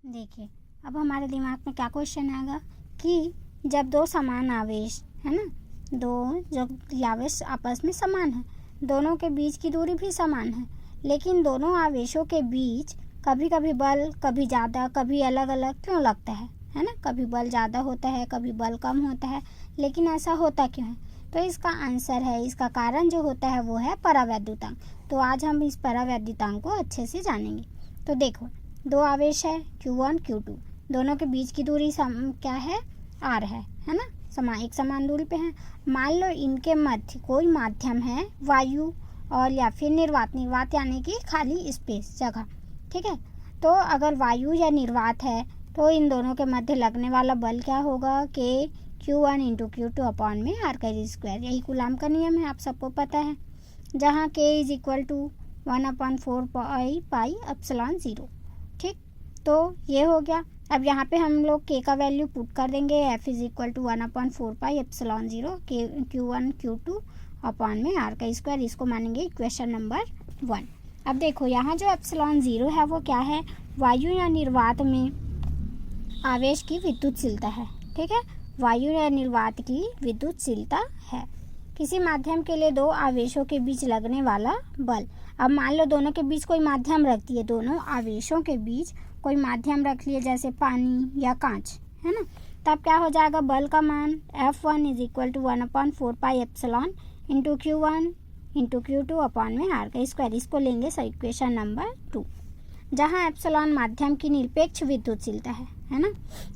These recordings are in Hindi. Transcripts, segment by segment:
देखिए, अब हमारे दिमाग में क्या क्वेश्चन आएगा कि जब दो समान आवेश है ना, दो जो आवेश आपस में समान है, दोनों के बीच की दूरी भी समान है, लेकिन दोनों आवेशों के बीच कभी कभी बल कभी ज़्यादा कभी अलग अलग क्यों लगता है ना। कभी बल ज़्यादा होता है, कभी बल कम होता है, लेकिन ऐसा होता क्यों है? तो इसका आंसर है, इसका कारण जो होता है वो है परावैद्युतांक। तो आज हम इस परावैद्युतांक को अच्छे से जानेंगे। तो देखो, दो आवेश है Q1 Q2, दोनों के बीच की दूरी क्या है, R है ना, एक समान दूरी पे है। मान लो इनके मध्य कोई माध्यम है, वायु और या फिर निर्वात यानी कि खाली स्पेस जगह, ठीक है। तो अगर वायु या निर्वात है तो इन दोनों के मध्य लगने वाला बल क्या होगा, कि Q1 × Q2 अपॉन में r²। यही कूलाम का नियम है, आप सबको पता है, जहाँ K = 1/4 पाई एप्सिलॉन 0। ठीक, तो ये हो गया। अब यहाँ पे हम लोग K का वैल्यू पुट कर देंगे, F = 1/4 pi epsilon 0 Q1 Q2 upon में r²। इसको मानेंगे इक्वेशन नंबर 1। अब देखो, यहाँ जो एप्सिलॉन 0 है वो क्या है, वायु या निर्वात में आवेश की विद्युतशीलता है, ठीक है। वायु या निर्वात की विद्युतशीलता है। किसी माध्यम के लिए दो आवेशों के बीच लगने वाला बल। अब मान लो दोनों के बीच कोई माध्यम रख दिए, दोनों आवेशों के बीच कोई माध्यम रख लिए, जैसे पानी या कांच, है ना। तब क्या हो जाएगा, बल का मान F1 = 1/4 pi epsilon × Q1 × Q2 upon में r²। इसको लेंगे इक्वेशन नंबर 2, जहाँ एप्सिलॉन माध्यम की निरपेक्ष विद्युतशीलता है ना।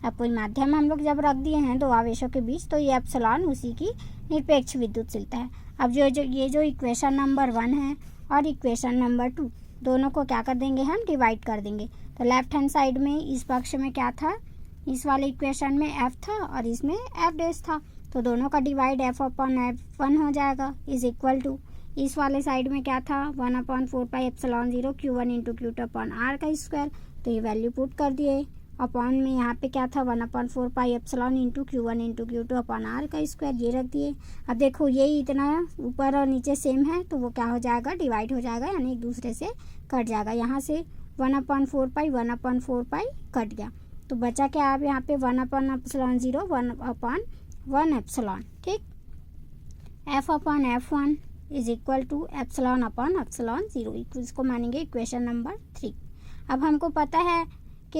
अब कोई माध्यम हम लोग जब रख दिए हैं दो आवेशों के बीच, तो ये एप्सिलॉन उसी की निरपेक्ष विद्युतशीलता है। अब ये जो इक्वेशन नंबर 1 है और इक्वेशन नंबर 2, दोनों को क्या कर देंगे, हम डिवाइड कर देंगे। तो लेफ्ट हैंड साइड में इस पक्ष में क्या था, इस वाले इक्वेशन में F था और इसमें F' था, तो दोनों का डिवाइड F/F1 हो जाएगा, = इस वाले साइड में क्या था, 1/4 pi epsilon 0 Q1 × Q2 upon r²। तो ये वैल्यू पुट कर दिए। अपॉन में यहाँ पे क्या था, 1/4 pi epsilon × Q1 × Q2 upon r², ये रख दिए। अब देखो, ये इतना ऊपर और नीचे सेम है, तो वो क्या हो जाएगा, डिवाइड हो जाएगा, यानी एक दूसरे से कट जाएगा। यहाँ से 1/4 पाई 1/4 पाई कट गया, तो बचा क्या, अब यहाँ पे 1/0 1/1 एप्सिलॉन, ठीक। F/F1 = एप्सिलॉन/एप्सिलॉन 0। इसको मानेंगे इक्वेशन नंबर 3। अब हमको पता है K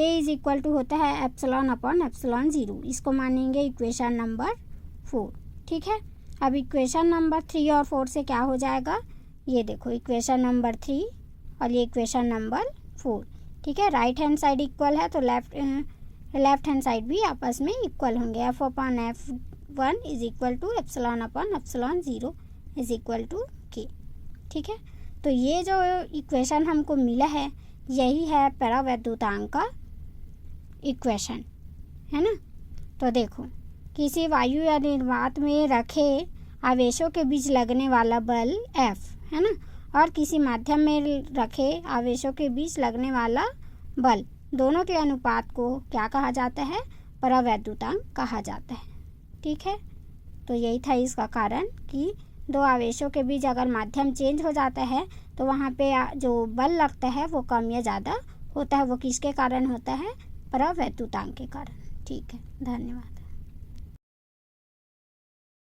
= होता है एप्सिलॉन/एप्सिलॉन 0। इसको मानेंगे इक्वेशन नंबर 4, ठीक है। अब इक्वेशन नंबर 3 और 4 से क्या हो जाएगा, ये देखो, इक्वेशन नंबर 3 और ये इक्वेशन नंबर 4, ठीक है। राइट हैंड साइड इक्वल है, तो लेफ्ट हैंड साइड भी आपस में इक्वल होंगे। F/F1 = एप्सिलॉन/एप्सिलॉन 0 = K, ठीक है। तो ये जो इक्वेशन हमको मिला है, यही है परावैद्युतांक का इक्वेशन, है ना। तो देखो, किसी वायु या निर्वात में रखे आवेशों के बीच लगने वाला बल F, है ना, और किसी माध्यम में रखे आवेशों के बीच लगने वाला बल, दोनों के अनुपात को क्या कहा जाता है, परावैद्युतांक कहा जाता है, ठीक है। तो यही था इसका कारण कि दो आवेशों के बीच अगर माध्यम चेंज हो जाता है तो वहाँ पे जो बल लगता है वो कम या ज़्यादा होता है। वो किसके कारण होता है, परावैद्युतांक के कारण, ठीक है। धन्यवाद।